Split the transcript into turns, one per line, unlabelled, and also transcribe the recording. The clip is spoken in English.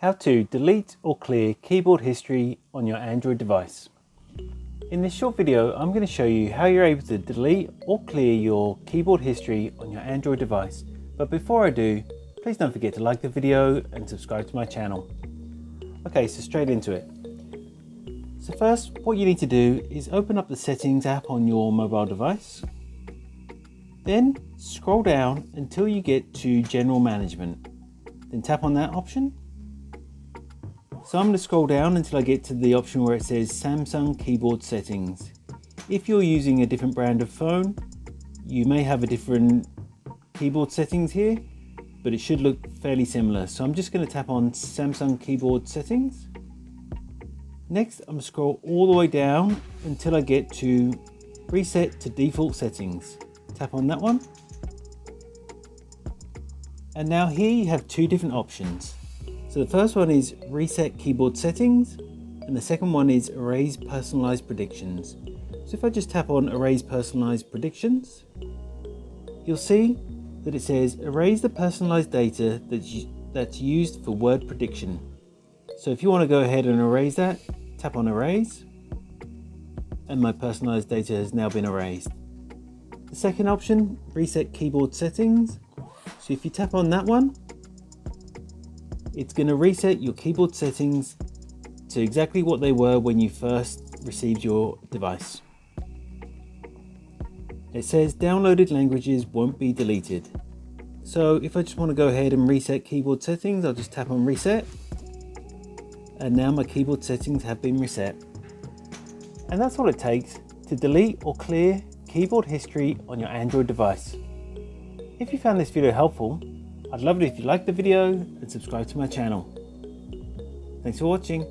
How to delete or clear keyboard history on your Android device. In this short video, I'm going to show you how you're able to delete or clear your keyboard history on your Android device. But before I do, please don't forget to like the video and subscribe to my channel. Okay, so straight into it. So first, what you need to do is open up the Settings app on your mobile device. Then scroll down until you get to General Management. Then tap on that option. So I'm going to scroll down until I get to the option where it says Samsung Keyboard Settings. If you're using a different brand of phone, you may have a different keyboard settings here, but it should look fairly similar. So I'm just going to tap on Samsung Keyboard Settings. Next, I'm going to scroll all the way down until I get to Reset to Default Settings. Tap on that one. And now here you have two different options. So the first one is Reset Keyboard Settings, and the second one is Erase Personalized Predictions. So if I just tap on Erase Personalized Predictions, you'll see that it says erase the personalized data that's used for word prediction. So if you want to go ahead and erase that, tap on Erase, and my personalized data has now been erased. The second option, Reset Keyboard Settings. So if you tap on that one, it's going to reset your keyboard settings to exactly what they were when you first received your device. It says downloaded languages won't be deleted. So if I just want to go ahead and reset keyboard settings, I'll just tap on Reset. And now my keyboard settings have been reset. And that's all it takes to delete or clear keyboard history on your Android device. If you found this video helpful, I'd love it if you liked the video and subscribe to my channel. Thanks for watching.